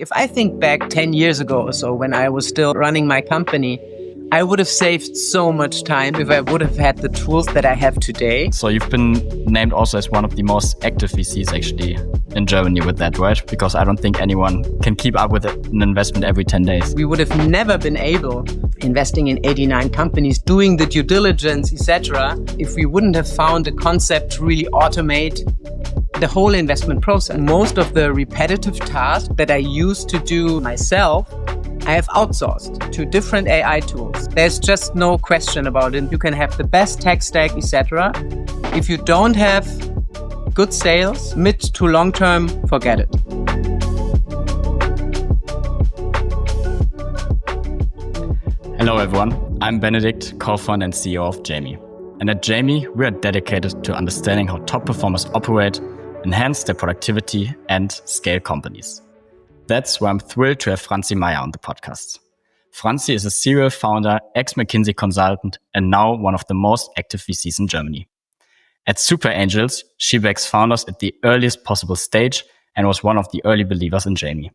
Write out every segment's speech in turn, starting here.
If I think back 10 years ago or so, when I was still running my company, I would have saved so much time if I would have had the tools that I have today. So you've been named also as one of the most active VCs actually in Germany with that, right? Because I don't think anyone can keep up with an investment every 10 days. We would have never been able, investing in 89 companies, doing the due diligence, etc., if we wouldn't have found a concept to really automate the whole investment process. Most of the repetitive tasks that I used to do myself, I have outsourced to different AI tools. There's just no question about it. You can have the best tech stack, etc. If you don't have good sales, mid to long term, forget it. Hello everyone, I'm Benedict, co-founder and CEO of Jamie. And at Jamie, we are dedicated to understanding how top performers operate, enhance their productivity, and scale companies. That's why I'm thrilled to have Franzi Majer on the podcast. Franzi is a serial founder, ex-McKinsey consultant, and now one of the most active VCs in Germany. At Superangels, she backs founders at the earliest possible stage and was one of the early believers in Jamie.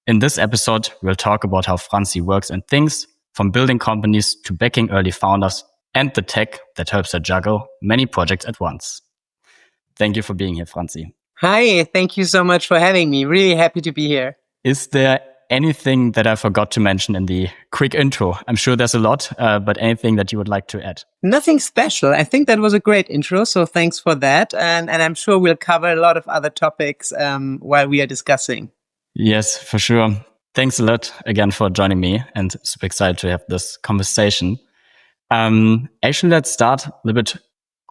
In this episode, we'll talk about how Franzi works and thinks, from building companies to backing early founders, and the tech that helps her juggle many projects at once. Thank you for being here, Franzi. Hi, thank you so much for having me. Really happy to be here. Is there anything that I forgot to mention in the quick intro? I'm sure there's a lot, but anything that you would like to add? Nothing special. I think that was a great intro, so thanks for that. And I'm sure we'll cover a lot of other topics while we are discussing. Yes, for sure. Thanks a lot again for joining me, and super excited to have this conversation. Actually, let's start a little bit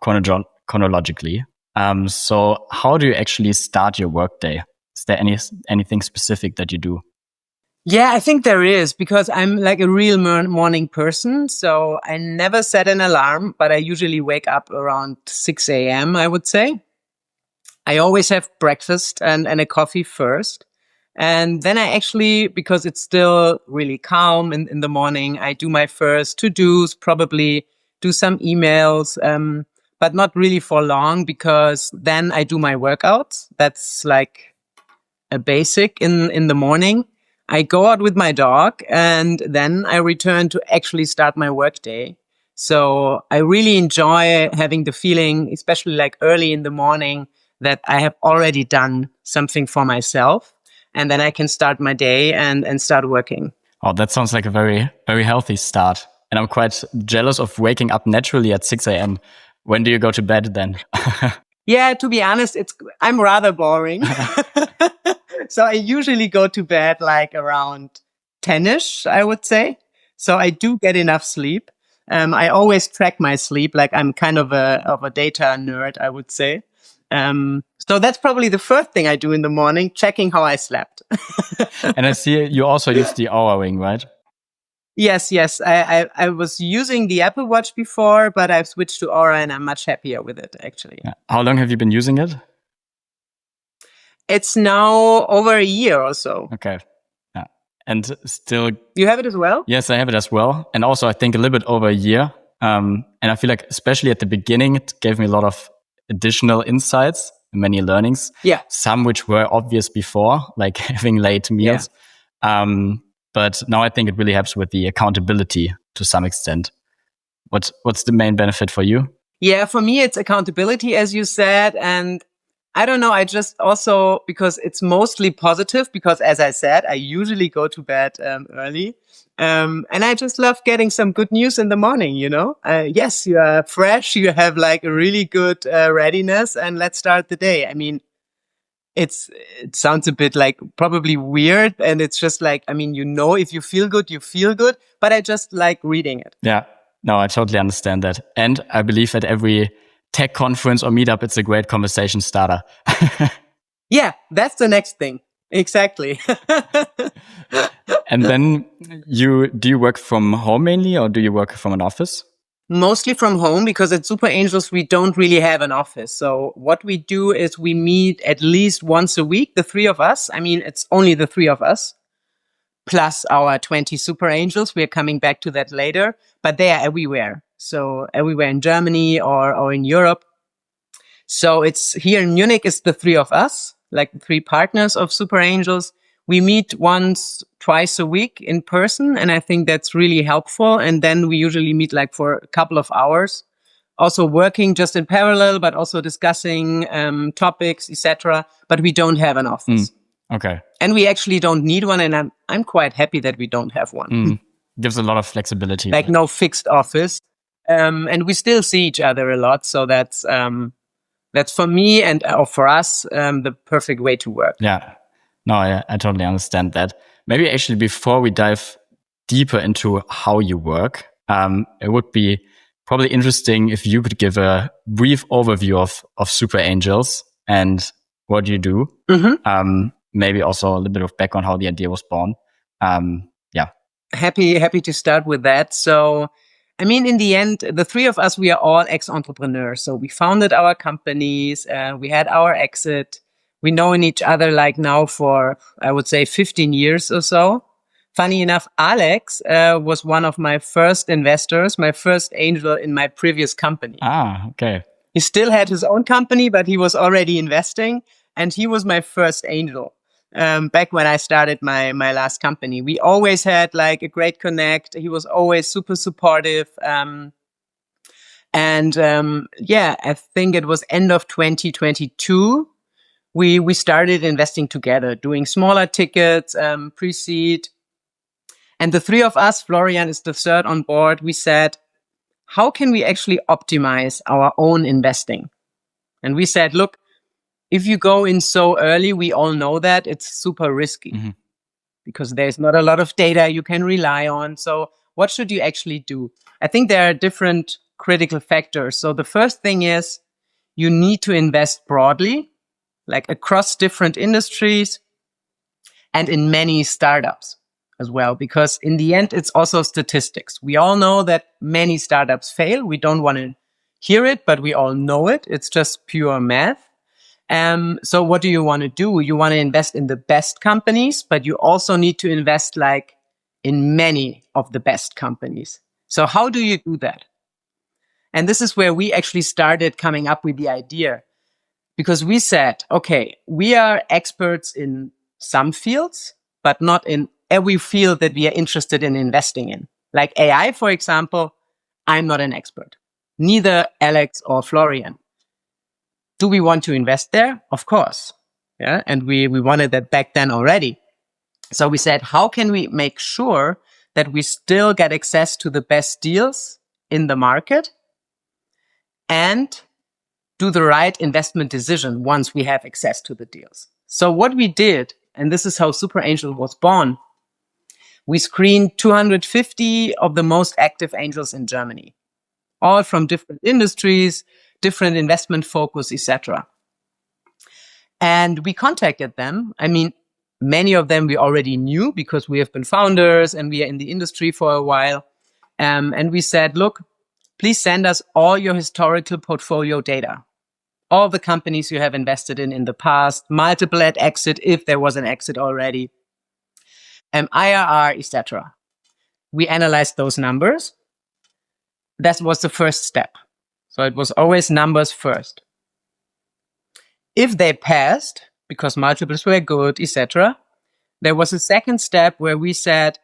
chronologically. So how do you actually start your workday? Is there anything specific that you do? Yeah, I think there is, because I'm like a real morning person. So I never set an alarm, but I usually wake up around 6 a.m., I would say. I always have breakfast and a coffee first. And then I actually, because it's still really calm in the morning, I do my first to-dos, probably do some emails, but not really for long, because then I do my workouts. That's like a basic in the morning. I go out with my dog and then I return to actually start my workday. So I really enjoy having the feeling, especially like early in the morning, that I have already done something for myself. And then I can start my day and start working. Oh, that sounds like a very, very healthy start. And I'm quite jealous of waking up naturally at 6 a.m. When do you go to bed then? Yeah, to be honest, I'm rather boring. So I usually go to bed like around 10ish, I would say. So I do get enough sleep. I always track my sleep. Like I'm kind of a data nerd, I would say. So that's probably the first thing I do in the morning, checking how I slept. And I see you also use the Oura Ring, right? Yes. I was using the Apple Watch before, but I've switched to Oura and I'm much happier with it, actually. Yeah. How long have you been using it? It's now over a year or so. Okay. Yeah. And still... You have it as well? Yes, I have it as well. And also, I think a little bit over a year. And I feel like, especially at the beginning, it gave me a lot of additional insights, many learnings. Yeah. Some which were obvious before, like having late meals. Yeah. But now I think it really helps with the accountability to some extent. What's the main benefit for you? Yeah, for me, it's accountability, as you said. And I don't know, I just also, because it's mostly positive, because as I said, I usually go to bed early. And I just love getting some good news in the morning, you know? Yes, you are fresh, you have like a really good readiness, and let's start the day. I mean, it sounds a bit like probably weird, and it's just like, I mean, you know, if you feel good, you feel good, but I just like reading it. Yeah, no, I totally understand that. And I believe at every tech conference or meetup, it's a great conversation starter. Yeah, that's the next thing. Exactly. And then do you work from home mainly, or do you work from an office? Mostly from home, because at Superangels, we don't really have an office. So what we do is we meet at least once a week, the three of us. I mean, it's only the three of us, plus our 20 Superangels. We're coming back to that later, but they are everywhere. So everywhere in Germany or in Europe. So it's here in Munich, it's the three of us, like the three partners of Superangels. We meet once, twice a week in person, and I think that's really helpful. And then we usually meet like for a couple of hours, also working just in parallel, but also discussing topics, etc. But we don't have an office. Okay. And we actually don't need one, and I'm quite happy that we don't have one. Gives a lot of flexibility. Like no fixed office. And we still see each other a lot. So that's for me and for us the perfect way to work. Yeah. No, I totally understand that. Maybe actually before we dive deeper into how you work, it would be probably interesting if you could give a brief overview of Superangels and what you do. Maybe also a little bit of background how the idea was born. Yeah. Happy to start with that. So, I mean, in the end, the three of us, we are all ex-entrepreneurs. So we founded our companies, we had our exit. We know each other like now for, I would say, 15 years or so. Funny enough, Alex was one of my first investors, my first angel in my previous company. Ah, okay. He still had his own company, but he was already investing. And he was my first angel back when I started my last company. We always had like a great connect. He was always super supportive. I think it was end of 2022. We started investing together, doing smaller tickets, pre-seed. And the three of us, Florian is the third on board, we said, how can we actually optimize our own investing? And we said, look, if you go in so early, we all know that it's super risky because there's not a lot of data you can rely on. So what should you actually do? I think there are different critical factors. So the first thing is you need to invest broadly, like across different industries and in many startups as well, because in the end, it's also statistics. We all know that many startups fail. We don't want to hear it, but we all know it. It's just pure math. So what do you want to do? You want to invest in the best companies, but you also need to invest like in many of the best companies. So how do you do that? And this is where we actually started coming up with the idea, because we said, okay, we are experts in some fields, but not in every field that we are interested in investing in. Like AI, for example, I'm not an expert, neither Alex or Florian. Do we want to invest there? Of course. Yeah. And we wanted that back then already. So we said, how can we make sure that we still get access to the best deals in the market and do the right investment decision once we have access to the deals? So what we did, and this is how Superangel was born, we screened 250 of the most active angels in Germany, all from different industries, different investment focus, etc. And we contacted them. I mean, many of them we already knew because we have been founders and we are in the industry for a while. And we said, look, please send us all your historical portfolio data, all the companies you have invested in the past, multiple at exit if there was an exit already, IRR, etc. We analyzed those numbers. That was the first step. So it was always numbers first. If they passed, because multiples were good, etc., there was a second step where we said,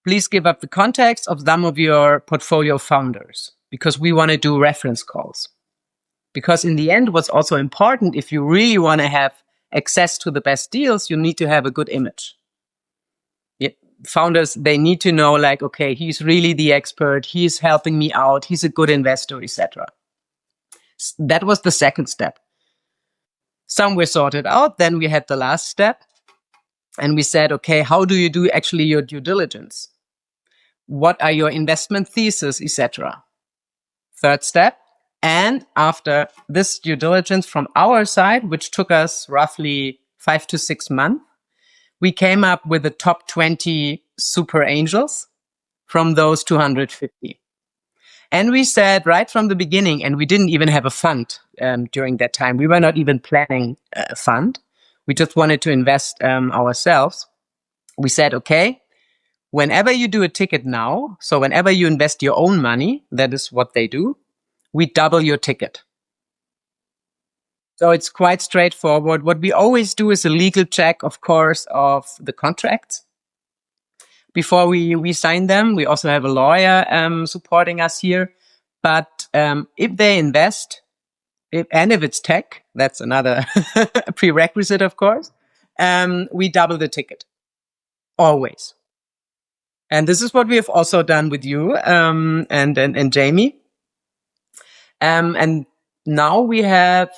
please give up the contacts of some of your portfolio founders, because we want to do reference calls. Because in the end, what's also important, if you really want to have access to the best deals, you need to have a good image. Founders, they need to know like, okay, he's really the expert, he's helping me out, he's a good investor, etc. That was the second step. Some were sorted out. Then we had the last step and we said, okay, how do you do actually your due diligence? What are your investment thesis, etc.? Third step. And after this due diligence from our side, which took us roughly 5 to 6 months, we came up with the top 20 Superangels from those 250. And we said right from the beginning, and we didn't even have a fund during that time. We were not even planning a fund. We just wanted to invest ourselves. We said, okay, whenever you do a ticket now, so whenever you invest your own money, that is what they do, we double your ticket. So it's quite straightforward. What we always do is a legal check, of course, of the contracts before we sign them. We also have a lawyer supporting us here. But if they invest, if it's tech, that's another prerequisite, of course, we double the ticket, always. And this is what we have also done with you and Jamie. And now we have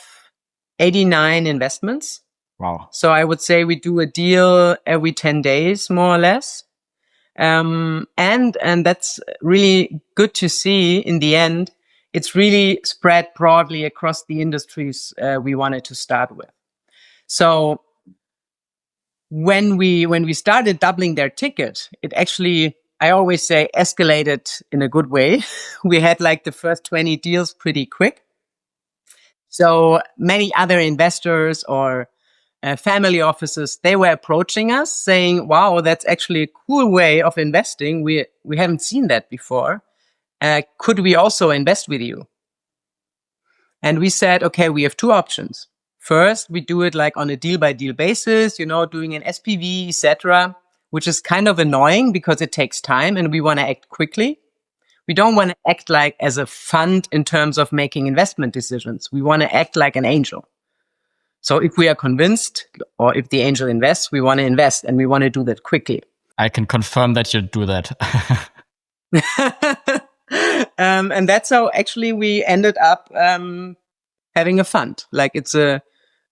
89 investments. Wow. So I would say we do a deal every 10 days, more or less. And that's really good to see in the end. It's really spread broadly across the industries we wanted to start with. So when we started doubling their ticket, it actually, I always say, escalated in a good way. We had like the first 20 deals pretty quick. So many other investors or family offices, they were approaching us saying, wow, that's actually a cool way of investing. We haven't seen that before. Could we also invest with you? And we said, okay, we have two options. First, we do it like on a deal by deal basis, doing an SPV, etc., which is kind of annoying because it takes time and we want to act quickly. We don't want to act like as a fund in terms of making investment decisions. We want to act like an angel. So if we are convinced or if the angel invests, we want to invest and we want to do that quickly. I can confirm that you do that. And that's how actually we ended up having a fund. Like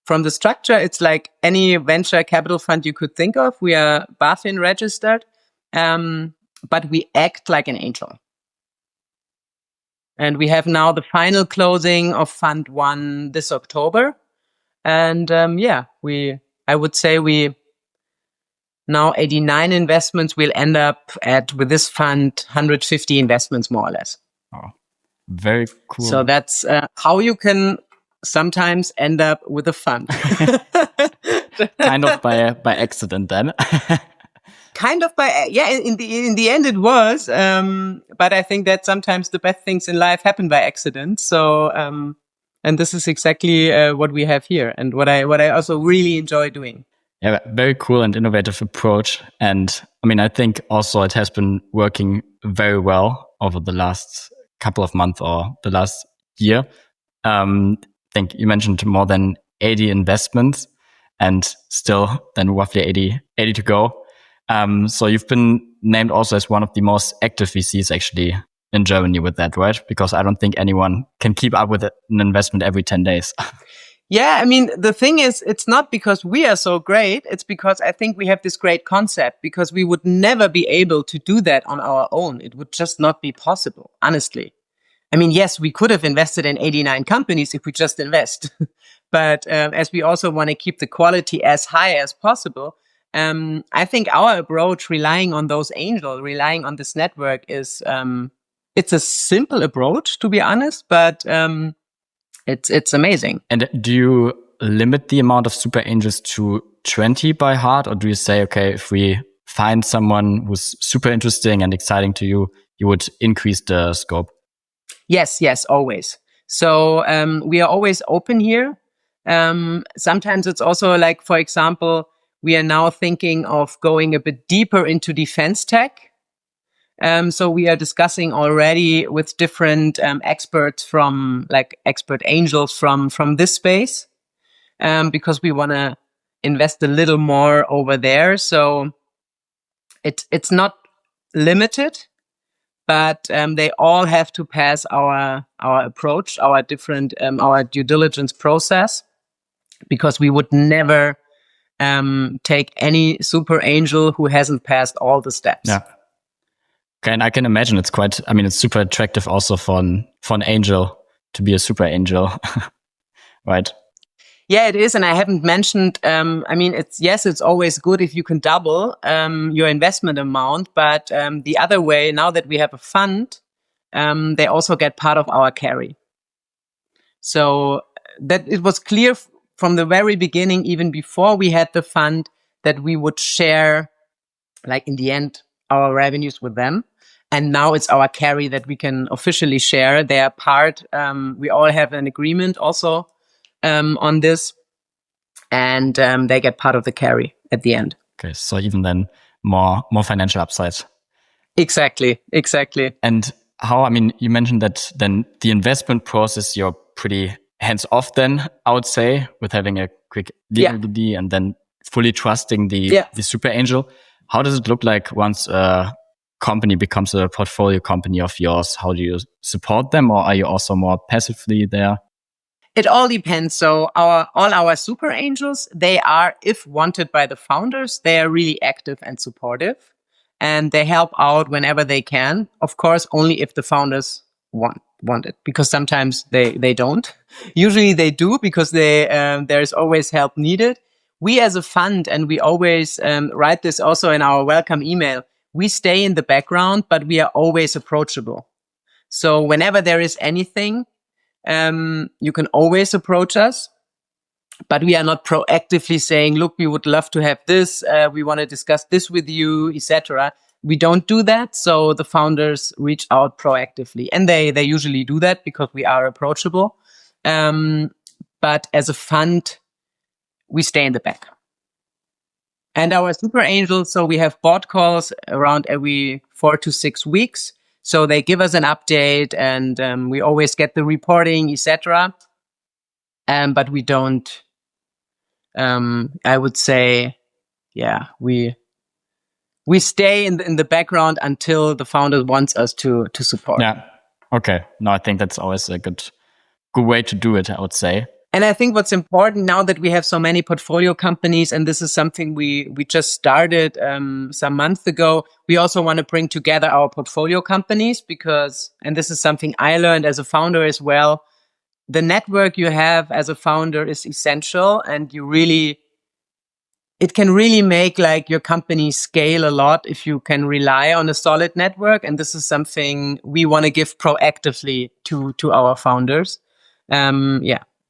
from the structure, it's like any venture capital fund you could think of. We are BaFin registered, but we act like an angel. And we have now the final closing of Fund 1 this October. And I would say we now 89 investments. We'll end up with this fund, 150 investments, more or less. Oh, very cool. So that's how you can sometimes end up with a fund. Kind of by accident then. Kind of in the end it was, but I think that sometimes the best things in life happen by accident. So and this is exactly what we have here, and what I also really enjoy doing. Yeah, very cool and innovative approach. And I mean, I think also it has been working very well over the last couple of months or the last year. I think you mentioned more than 80 investments and still then roughly 80 to go. So you've been named also as one of the most active VCs actually in Germany with that, right? Because I don't think anyone can keep up with an investment every 10 days. Yeah, I mean, the thing is, it's not because we are so great. It's because I think we have this great concept, because we would never be able to do that on our own. It would just not be possible, honestly. I mean, yes, we could have invested in 89 companies if we just invest. But as we also want to keep the quality as high as possible, I think our approach, relying on those angels, relying on this network, is it's a simple approach, to be honest, but it's amazing. And do you limit the amount of super angels to 20 by heart, or do you say, okay, if we find someone who's super interesting and exciting to you, you would increase the scope? Yes, always. So we are always open here. Sometimes it's also like, for example, we are now thinking of going a bit deeper into defense tech. So we are discussing already with different experts from, like, expert angels from this space, because we want to invest a little more over there. So it's not limited, but they all have to pass our approach, our different our due diligence process, because we would never take any super angel who hasn't passed all the steps. Yeah. Okay, and I can imagine it's super attractive also for an angel to be a super angel, right? Yeah, it is. And I haven't mentioned, it's always good if you can double your investment amount. But the other way, now that we have a fund, they also get part of our carry. So that it was clear from the very beginning, even before we had the fund, that we would share, like, in the end, our revenues with them. And now it's our carry that we can officially share. They are part. We all have an agreement also on this, and they get part of the carry at the end. Okay, so even then more financial upside. Exactly. And how, I mean, you mentioned that then the investment process, you're pretty hands off then, I would say, with having a quick legal DD and then fully trusting the super angel. How does it look like once a company becomes a portfolio company of yours? How do you support them, or are you also more passively there? It all depends. So all our super angels, they are, if wanted by the founders, they are really active and supportive, and they help out whenever they can. Of course, only if the founders want it, because sometimes they don't. Usually they do, because there's always help needed. We as a fund, and we always write this also in our welcome email, we stay in the background, but we are always approachable. So whenever there is anything, you can always approach us, but we are not proactively saying, look, we would love to have this. We want to discuss this with you, etc. We don't do that. So the founders reach out proactively, and they usually do that because we are approachable. But as a fund, we stay in the back. And our super angels, so we have board calls around every 4 to 6 weeks. So they give us an update, and we always get the reporting, etc. But we don't. I would say, we stay in the background until the founder wants us to support. Yeah. Okay. No, I think that's always a good way to do it, I would say. And I think what's important now that we have so many portfolio companies, and this is something we just started some months ago, we also want to bring together our portfolio companies, because, and this is something I learned as a founder as well, the network you have as a founder is essential, and it can really make like your company scale a lot if you can rely on a solid network. And this is something we want to give proactively to our founders.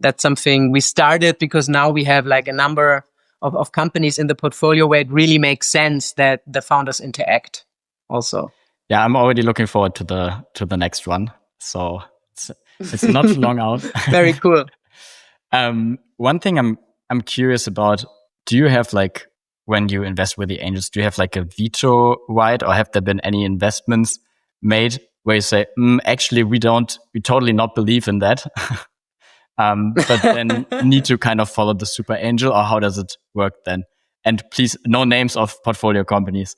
That's something we started because now we have like a number of companies in the portfolio where it really makes sense that the founders interact also. Yeah, I'm already looking forward to the next one. So it's not too long out. Very cool. One thing I'm curious about, do you have like, when you invest with the angels, do you have like a veto right, or have there been any investments made where you say, actually, we totally not believe in that, but then need to kind of follow the super angel, or how does it work then? And please, no names of portfolio companies.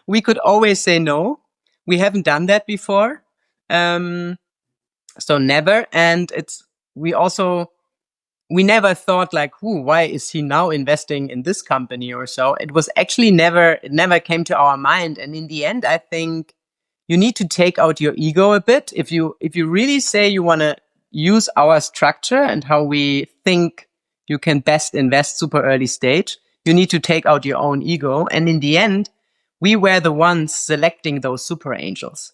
We could always say no. We haven't done that before. So never. And we never thought like, why is he now investing in this company or so? It was actually it never came to our mind. And in the end, I think you need to take out your ego a bit. If you really say you want to use our structure and how we think you can best invest super early stage, you need to take out your own ego. And in the end, we were the ones selecting those super angels.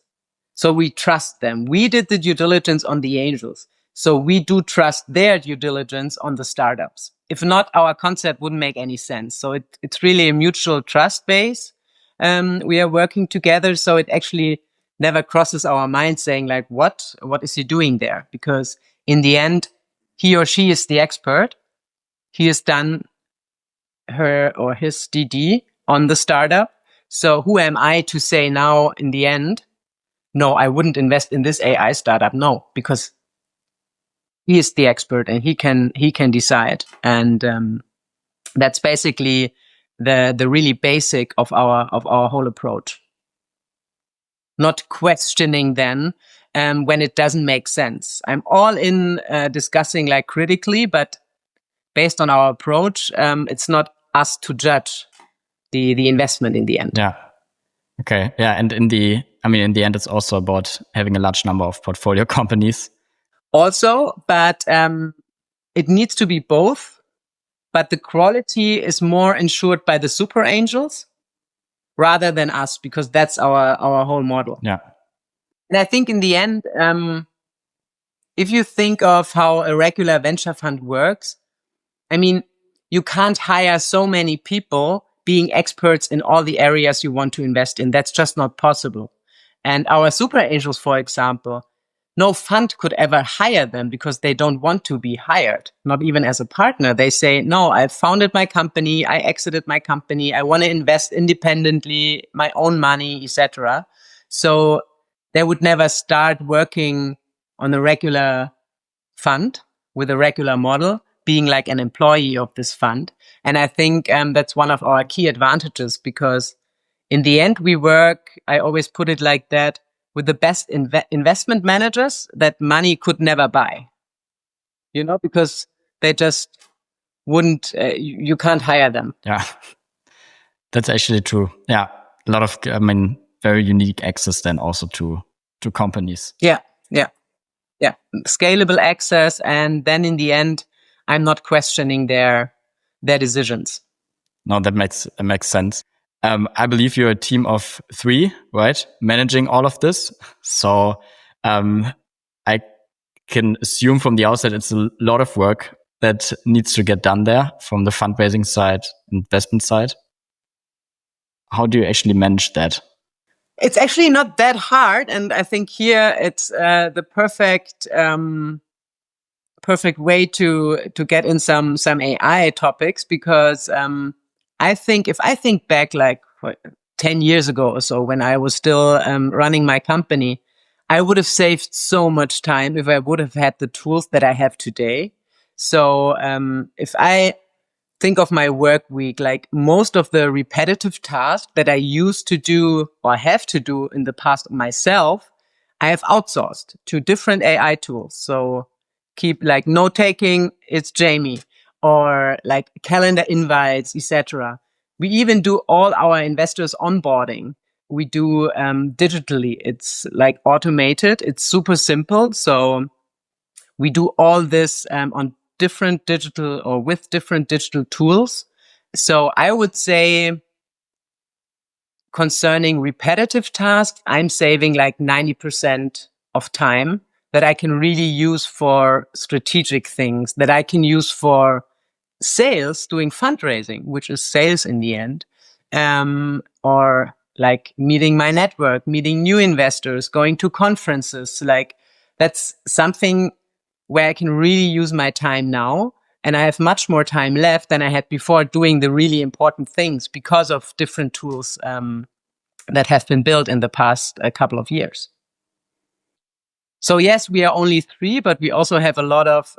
So we trust them. We did the due diligence on the angels. So we do trust their due diligence on the startups. If not, our concept wouldn't make any sense. So it's really a mutual trust base. We are working together. So it actually never crosses our mind saying like, what is he doing there? Because in the end, he or she is the expert. He has done her or his DD on the startup. So who am I to say now in the end, no, I wouldn't invest in this AI startup? No, because he is the expert and he can decide. And that's basically the really basic of our whole approach. Not questioning then when it doesn't make sense. I'm all in discussing like critically, but based on our approach, it's not us to judge the investment in the end. Yeah. Okay. Yeah. And in the end, it's also about having a large number of portfolio companies. Also, but it needs to be both. But the quality is more ensured by the super angels rather than us, because that's our whole model. Yeah. And I think in the end, if you think of how a regular venture fund works, I mean, you can't hire so many people being experts in all the areas you want to invest in. That's just not possible. And our super angels, for example, no fund could ever hire them because they don't want to be hired, not even as a partner. They say, no, I founded my company, I exited my company, I want to invest independently, my own money, etc. So they would never start working on a regular fund with a regular model, being like an employee of this fund. And I think that's one of our key advantages, because in the end, we work, I always put it like that, with the best investment managers that money could never buy, because they just wouldn't, you can't hire them. Yeah, that's actually true. Yeah, a lot of, very unique access then also to companies. Yeah. Scalable access. And then in the end, I'm not questioning their decisions. No, that makes sense. I believe you're a team of 3, right? Managing all of this. So I can assume from the outset it's a lot of work that needs to get done there from the fundraising side, investment side. How do you actually manage that? It's actually not that hard. And I think here it's the perfect way to get in some AI topics, because I think if I think back like 10 years ago or so, when I was still running my company, I would have saved so much time if I would have had the tools that I have today. So if I think of my work week, like most of the repetitive tasks that I used to do or have to do in the past myself, I have outsourced to different AI tools. So keep like note taking, it's Jamie, or like calendar invites, etc. We even do all our investors onboarding. We do digitally. It's like automated. It's super simple. So we do all this on different digital or with different digital tools. So I would say, concerning repetitive tasks, I'm saving like 90% of time that I can really use for strategic things, that I can use for sales, doing fundraising, which is sales in the end, or like meeting my network, meeting new investors, going to conferences. Like that's something where I can really use my time now. And I have much more time left than I had before doing the really important things, because of different tools that have been built in the past couple of years. So yes, we are only 3, but we also have a lot of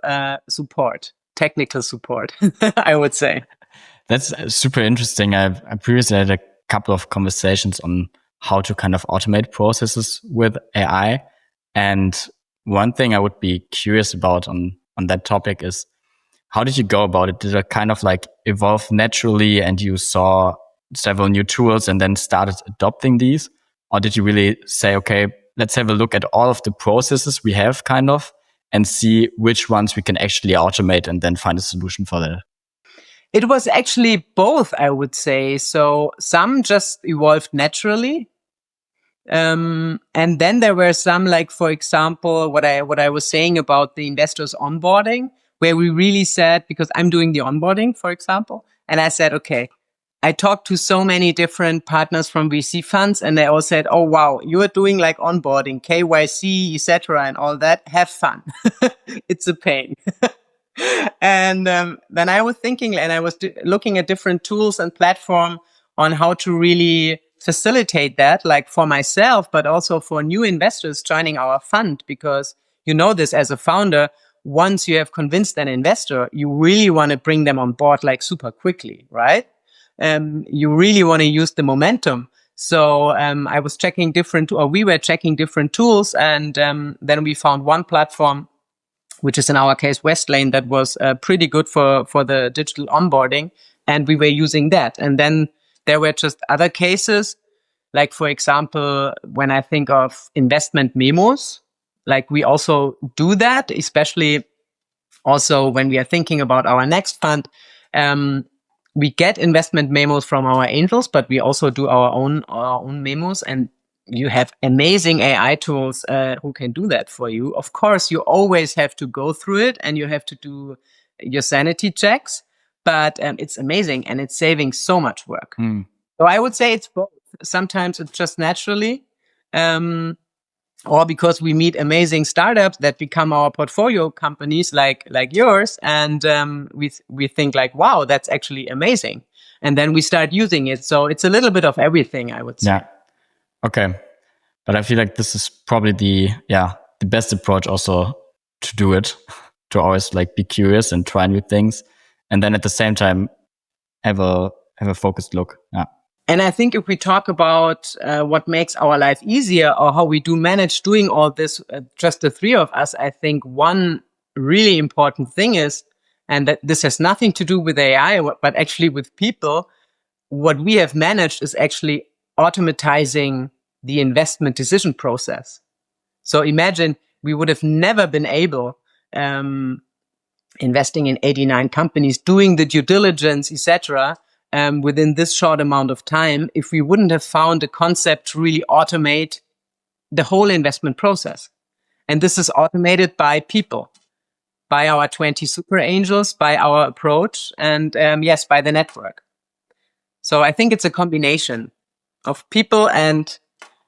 support, technical support, I would say. That's super interesting. I previously had a couple of conversations on how to kind of automate processes with AI. And one thing I would be curious about on that topic is, how did you go about it? Did it kind of like evolve naturally and you saw several new tools and then started adopting these? Or did you really say, okay, let's have a look at all of the processes we have kind of and see which ones we can actually automate and then find a solution for that? It was actually both, I would say. So some just evolved naturally. And then there were some, like, for example, what I was saying about the investors onboarding, where we really said, because I'm doing the onboarding, for example, and I said, okay, I talked to so many different partners from VC funds, and they all said, oh, wow, you are doing like onboarding, KYC, etc., and all that. Have fun. It's a pain. And then I was thinking, and I was looking at different tools and platform on how to really facilitate that, like for myself, but also for new investors joining our fund. Because you know this as a founder, once you have convinced an investor, you really want to bring them on board like super quickly, right? You really want to use the momentum. So I was checking we were checking different tools, and then we found one platform, which is in our case Westlane, that was pretty good for the digital onboarding, and we were using that. And then there were just other cases, like for example, when I think of investment memos, like we also do that, especially also when we are thinking about our next fund. We get investment memos from our angels, but we also do our own memos, and you have amazing AI tools who can do that for you. Of course, you always have to go through it and you have to do your sanity checks, but it's amazing and it's saving so much work. So I would say it's both. Sometimes it's just naturally. or because we meet amazing startups that become our portfolio companies, like yours, and we think like, wow, that's actually amazing, and then we start using it. So it's a little bit of everything, I would say. Yeah. Okay. But I feel like this is probably the best approach also to do it, to always like be curious and try new things, and then at the same time have a focused look. Yeah. And I think if we talk about what makes our life easier or how we do manage doing all this, just the three of us, I think one really important thing is, and that this has nothing to do with AI, but actually with people, what we have managed is actually automatizing the investment decision process. So imagine we would have never been able, investing in 89 companies, doing the due diligence, etc., within this short amount of time, if we wouldn't have found a concept to really automate the whole investment process. And this is automated by people, by our 20 super angels, by our approach, and yes, by the network. So I think it's a combination of people and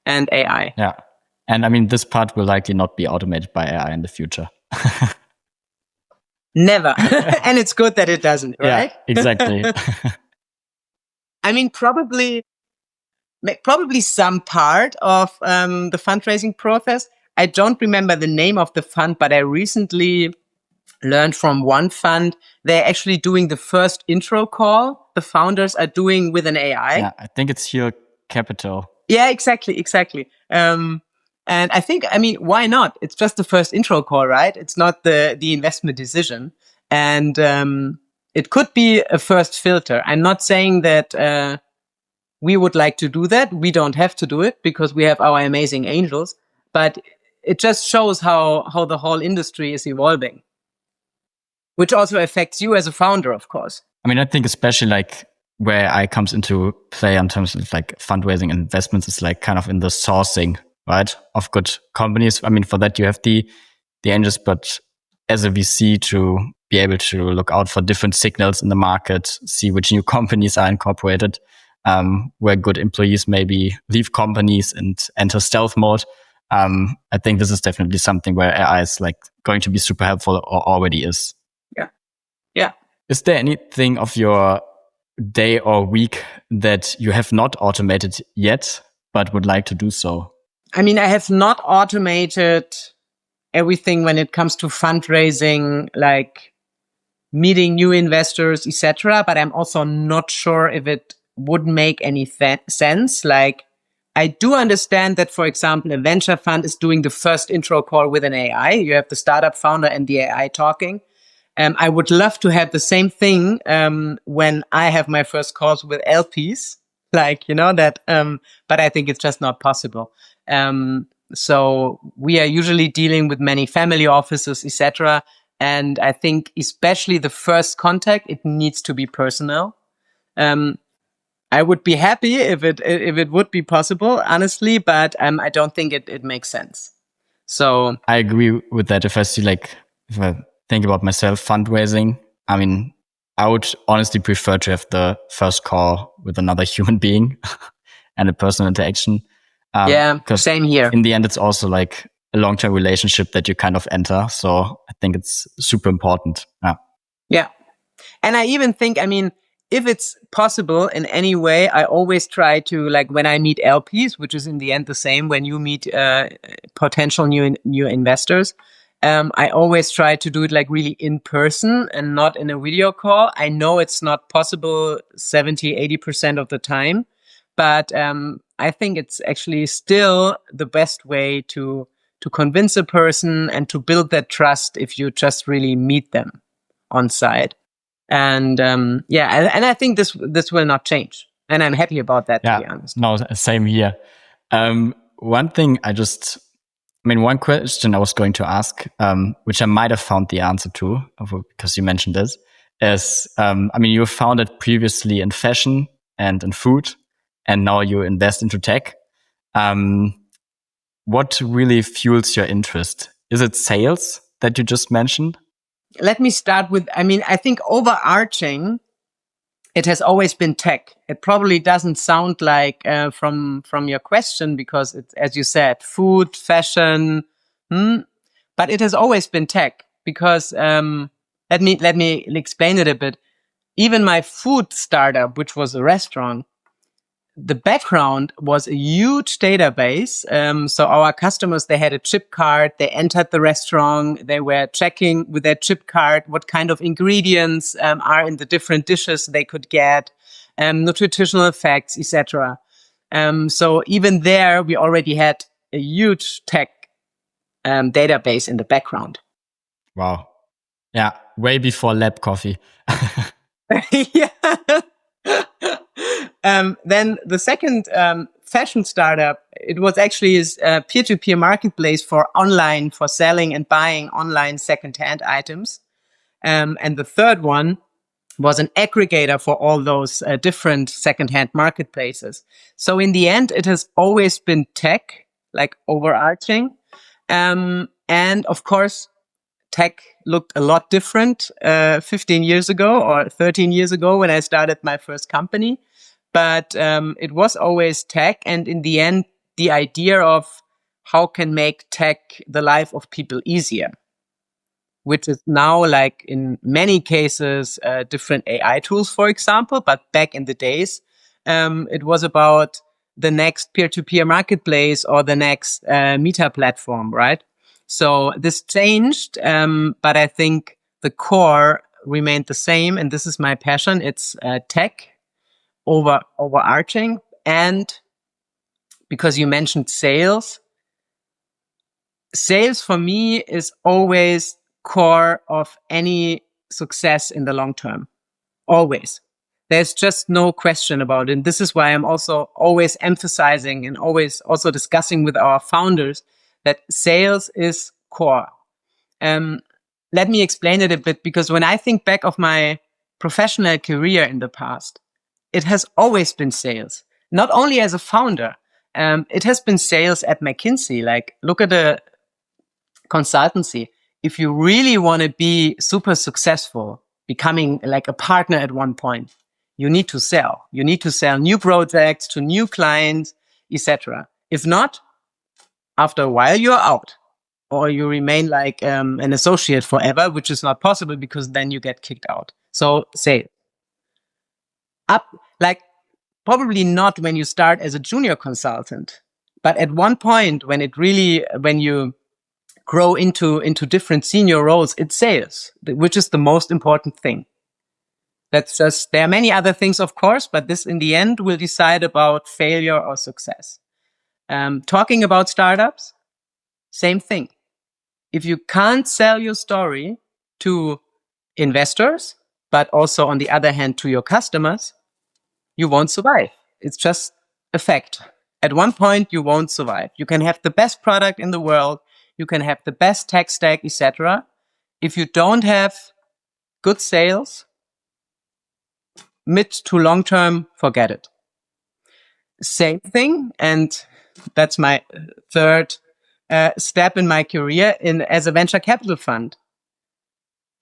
AI. Yeah. And I mean, this part will likely not be automated by AI in the future. Never. And it's good that it doesn't, right? Yeah, exactly. I mean, probably some part of the fundraising process. I don't remember the name of the fund, but I recently learned from one fund they're actually doing the first intro call. The founders are doing with an AI. Yeah, I think it's here capital. Yeah, exactly. And I think, I mean, why not? It's just the first intro call, right? It's not the investment decision. And it could be a first filter. I'm not saying that we would like to do that. We don't have to do it because we have our amazing angels. But it just shows how the whole industry is evolving, which also affects you as a founder, of course. I mean, I think especially like where AI comes into play in terms of like fundraising and investments is like kind of in the sourcing, right, of good companies. I mean, for that you have the angels, but as a VC to be able to look out for different signals in the market, see which new companies are incorporated, where good employees maybe leave companies and enter stealth mode. I think this is definitely something where AI is like going to be super helpful, or already is. Yeah. Is there anything of your day or week that you have not automated yet, but would like to do so? I mean, I have not automated everything when it comes to fundraising, like meeting new investors, etc. But I'm also not sure if it would make any sense. Like, I do understand that, for example, a venture fund is doing the first intro call with an AI. You have the startup founder and the AI talking. I would love to have the same thing when I have my first calls with LPs, like, that, but I think it's just not possible. So we are usually dealing with many family offices, etc. And I think especially the first contact, it needs to be personal. I would be happy if it would be possible, honestly, but I don't think it makes sense. So I agree with that. If I think about myself fundraising, I mean, I would honestly prefer to have the first call with another human being and a personal interaction. Yeah, same here. In the end, it's also like a long-term relationship that you kind of enter. So I think it's super important. Yeah. And I even think, I mean, if it's possible in any way, I always try to, like, when I meet LPs, which is in the end the same when you meet potential new investors, I always try to do it like really in person and not in a video call. I know it's not possible 70, 80% of the time, but I think it's actually still the best way to convince a person and to build that trust if you just really meet them on site. And and I think this will not change, and I'm happy about that. To be honest, no, same here. One question I was going to ask, which I might have found the answer to, because you mentioned this, is you founded previously in fashion and in food, and now you invest into tech. What really fuels your interest? Is it sales that you just mentioned? Let me start with, I think overarching, it has always been tech. It probably doesn't sound like from your question because it's, as you said, food, fashion, but it has always been tech because let me explain it a bit. Even my food startup, which was a restaurant, the background was a huge database. So our customers, they had a chip card, they entered the restaurant, they were checking with their chip card what kind of ingredients are in the different dishes they could get, nutritional effects, etc. So even there, we already had a huge tech database in the background. Wow. Yeah, way before lab coffee. Yeah. Then the second fashion startup, it was actually a peer-to-peer marketplace for selling and buying online secondhand items. And the third one was an aggregator for all those different secondhand marketplaces. So in the end, it has always been tech, like overarching. And of course, tech looked a lot different 15 years ago or 13 years ago when I started my first company. But it was always tech. And in the end, the idea of how can make tech the life of people easier, which is now like in many cases, different AI tools, for example. But back in the days, it was about the next peer-to-peer marketplace or the next meta platform, right? So this changed, but I think the core remained the same. And this is my passion. It's tech overarching. And because you mentioned sales, sales for me is always core of any success in the long term. Always. There's just no question about it. And this is why I'm also always emphasizing and always also discussing with our founders that sales is core. Let me explain it a bit, because when I think back of my professional career in the past, it has always been sales. Not only as a founder, it has been sales at McKinsey. Like, look at the consultancy. If you really want to be super successful, becoming like a partner at one point, you need to sell. You need to sell new projects to new clients, etc. If not, after a while, you're out, or you remain like an associate forever, which is not possible because then you get kicked out. So say up, like probably not when you start as a junior consultant, but at one point when you grow into different senior roles, it's sales, which is the most important thing. That's just, there are many other things, of course, but this in the end will decide about failure or success. Talking about startups, same thing. If you can't sell your story to investors, but also on the other hand to your customers, you won't survive. It's just a fact. At one point, you won't survive. You can have the best product in the world, you can have the best tech stack, etc. If you don't have good sales, mid to long term, forget it. Same thing, and that's my third step in my career as a venture capital fund.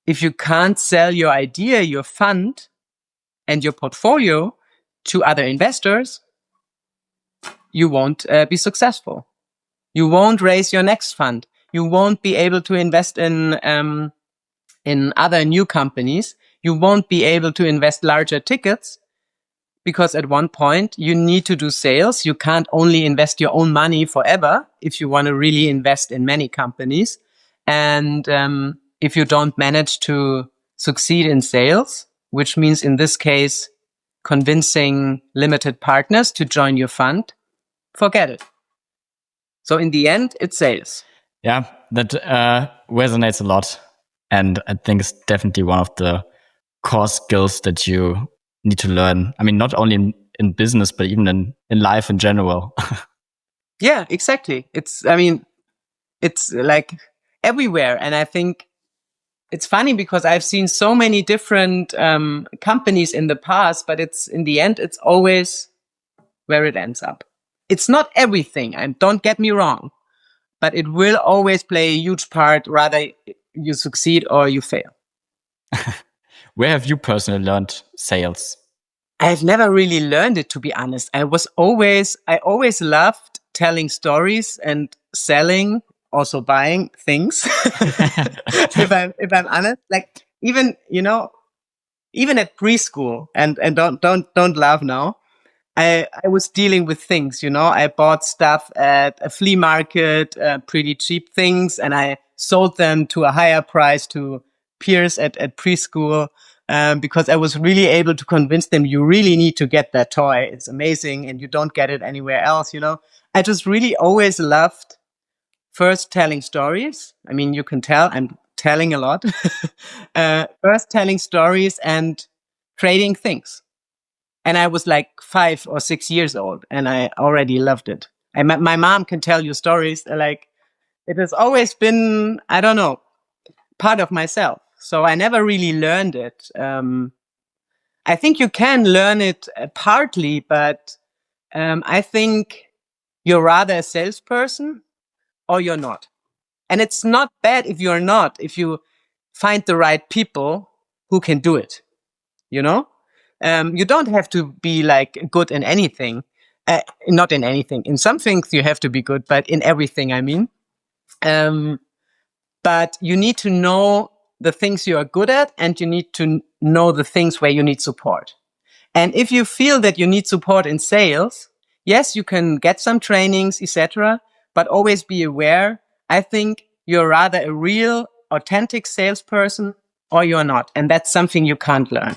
If you can't sell your idea, your fund, and your portfolio to other investors, you won't be successful. You won't raise your next fund. You won't be able to invest in other new companies. You won't be able to invest larger tickets, because at one point you need to do sales. You can't only invest your own money forever if you want to really invest in many companies. And if you don't manage to succeed in sales, which means in this case convincing limited partners to join your fund, forget it. So in the end, it's sales. Yeah, that resonates a lot. And I think it's definitely one of the core skills that you need to learn. I mean, not only in business, but even in life in general. Yeah, exactly. It's like everywhere. And I think it's funny because I've seen so many different companies in the past, but it's in the end, it's always where it ends up. It's not everything, and don't get me wrong, but it will always play a huge part, rather you succeed or you fail. Where have you personally learned sales? I've never really learned it, to be honest. I always loved telling stories and selling, also buying things. If I'm honest, like even, even at preschool, and don't laugh now. I was dealing with things, I bought stuff at a flea market, pretty cheap things, and I sold them to a higher price to peers at preschool, because I was really able to convince them, you really need to get that toy. It's amazing and you don't get it anywhere else. I just really always loved first telling stories. I mean, you can tell I'm telling a lot. First telling stories and trading things. And I was like 5 or 6 years old, and I already loved it. My mom can tell you stories like it has always been, I don't know, part of myself. So I never really learned it. I think you can learn it partly, but I think you're rather a salesperson or you're not. And it's not bad if you're not, if you find the right people who can do it. You know, you don't have to be like good in anything. Not in anything. In some things you have to be good, but in everything, I mean. Um, but you need to know the things you are good at, and you need to know the things where you need support. And if you feel that you need support in sales, yes, you can get some trainings, etc. But always be aware. I think you're rather a real, authentic salesperson, or you're not, and that's something you can't learn.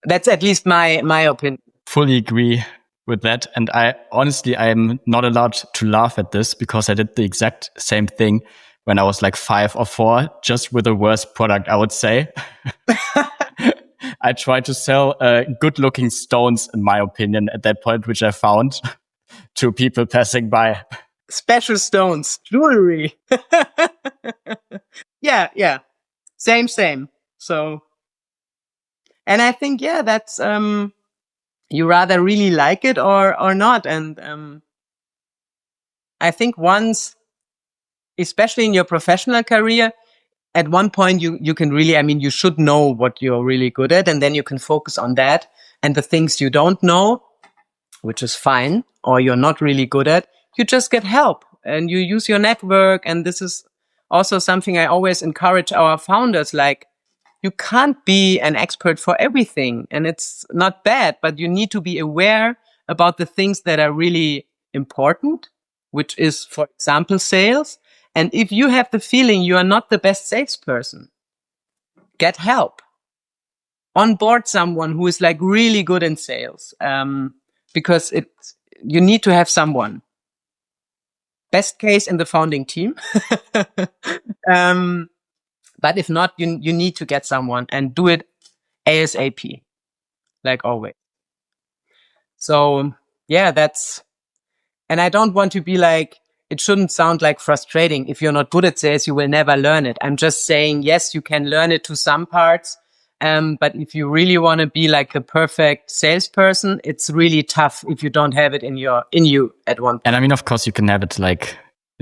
That's at least my opinion. Fully agree with that. And I'm not allowed to laugh at this because I did the exact same thing when I was like 5 or 4, just with a worse product, I would say. I tried to sell good looking stones, in my opinion, at that point, which I found to people passing by. Special stones, jewelry. Yeah. Same. So, and I think, yeah, that's, you rather really like it or not. And, I think once, especially in your professional career, at one point you can really, I mean, you should know what you're really good at, and then you can focus on that. And the things you don't know, which is fine, or you're not really good at, you just get help and you use your network. And this is also something I always encourage our founders. Like, you can't be an expert for everything, and it's not bad, but you need to be aware about the things that are really important, which is, for example, sales. And if you have the feeling you are not the best salesperson, get help. Onboard someone who is like really good in sales, because you need to have someone. Best case in the founding team. But if not, you need to get someone and do it ASAP, like always. So yeah, and I don't want to be like, it shouldn't sound like frustrating. If you're not good at sales, you will never learn it. I'm just saying, yes, you can learn it to some parts. But if you really want to be like the perfect salesperson, it's really tough if you don't have it in you at one point. And I mean, of course, you can have it like,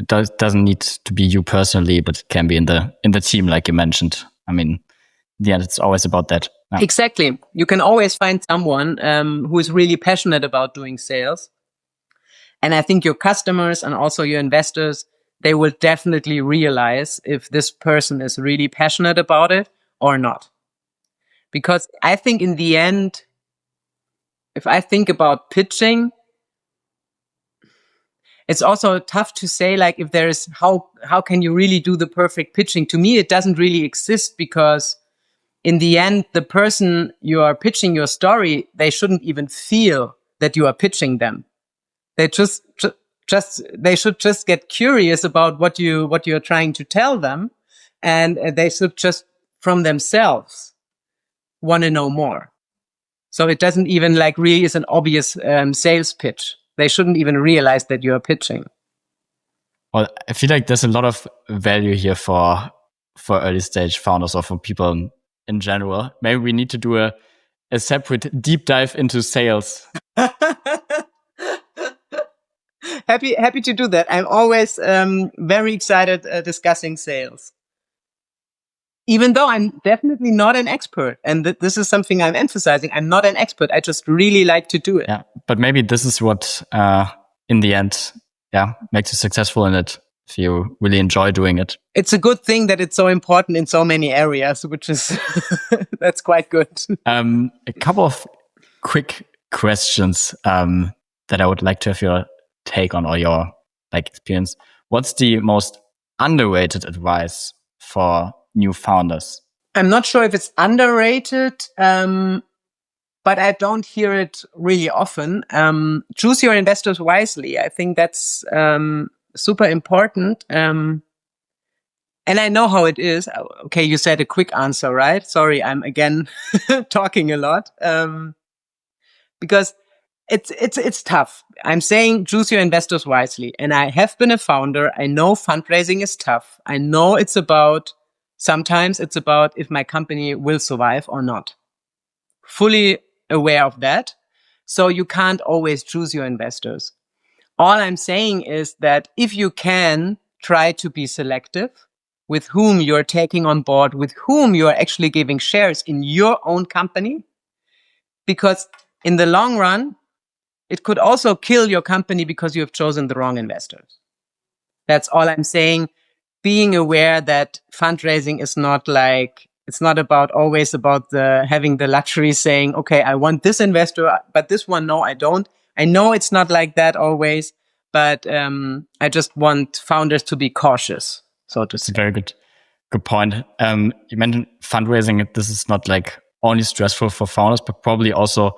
doesn't need to be you personally, but it can be in the team, like you mentioned. I mean, yeah, it's always about that. Yeah. Exactly. You can always find someone who is really passionate about doing sales. And I think your customers and also your investors, they will definitely realize if this person is really passionate about it or not. Because I think in the end, if I think about pitching, it's also tough to say, like, if there is, how can you really do the perfect pitching? To me, it doesn't really exist, because in the end, the person you are pitching your story, they shouldn't even feel that you are pitching them. They they should just get curious about what you're trying to tell them, and they should just from themselves want to know more. So it doesn't even like really is an obvious sales pitch. They shouldn't even realize that you're pitching. Well, I feel like there's a lot of value here for early stage founders or for people in general. Maybe we need to do a separate deep dive into sales. Happy to do that. I'm always very excited discussing sales. Even though I'm definitely not an expert, and this is something I'm emphasizing. I'm not an expert. I just really like to do it. Yeah, but maybe this is what, in the end, makes you successful in it. If you really enjoy doing it, it's a good thing that it's so important in so many areas, which is that's quite good. A couple of quick questions that I would like to have your take on, or your experience. What's the most underrated advice for new founders? I'm not sure if it's underrated, but I don't hear it really often. Choose your investors wisely. I think that's super important. And I know how it is. Okay, you said a quick answer, right? Sorry, I'm again talking a lot. Because it's tough. I'm saying choose your investors wisely. And I have been a founder. I know fundraising is tough. I know sometimes it's about if my company will survive or not. Fully aware of that. So you can't always choose your investors. All I'm saying is that if you can, try to be selective with whom you're taking on board, with whom you're actually giving shares in your own company. Because in the long run, it could also kill your company because you have chosen the wrong investors. That's all I'm saying. Being aware that fundraising is not it's not always about having the luxury saying, okay, I want this investor, but this one, no, I don't. I know it's not like that always, but I just want founders to be cautious, so to say. Very good point. You mentioned fundraising. This is not only stressful for founders, but probably also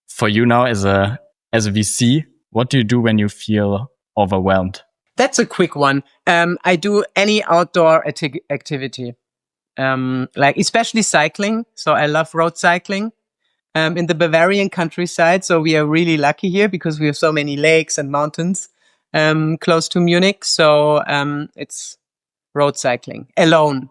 for you now as a VC. What do you do when you feel overwhelmed? That's a quick one. I do any outdoor activity, especially cycling. So I love road cycling in the Bavarian countryside. So we are really lucky here because we have so many lakes and mountains close to Munich. So it's road cycling alone.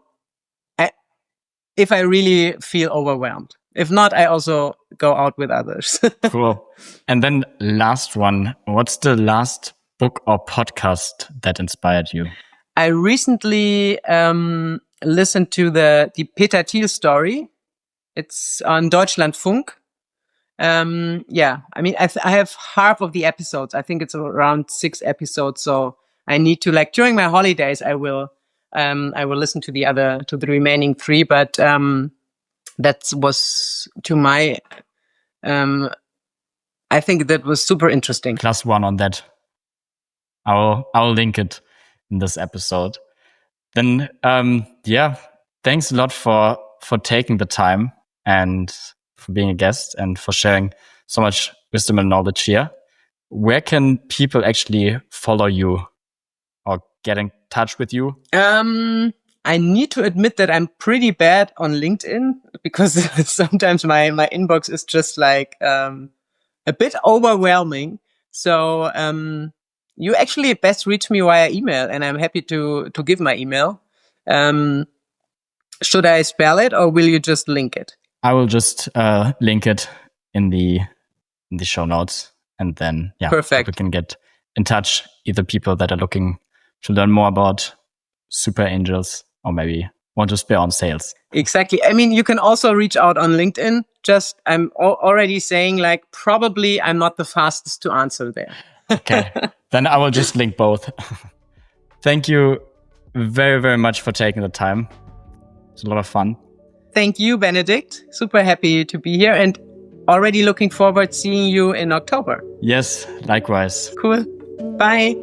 If I really feel overwhelmed. If not, I also go out with others. Cool. And then last one, what's the last book or podcast that inspired you? I recently listened to the Peter Thiel story. It's on Deutschlandfunk. I mean, I have half of the episodes. I think it's around 6 episodes. So I need to during my holidays, I will listen to the remaining 3. But that was to my, I think that was super interesting. +1 on that. I'll link it in this episode. Then, thanks a lot for taking the time and for being a guest and for sharing so much wisdom and knowledge here. Where can people actually follow you or get in touch with you? I need to admit that I'm pretty bad on LinkedIn because sometimes my inbox is just a bit overwhelming. So you actually best reach me via email, and I'm happy to give my email. Should I spell it, or will you just link it? I will just link it in the show notes, and then Perfect. People can get in touch. Either people that are looking to learn more about Superangels, or maybe want to spare on sales. Exactly. I mean, you can also reach out on LinkedIn. Just I'm already saying probably I'm not the fastest to answer there. Okay, then I will just link both. Thank you very, very much for taking the time. It's a lot of fun. Thank you, Benedict. Super happy to be here and already looking forward seeing you in October. Yes, likewise. Cool. Bye.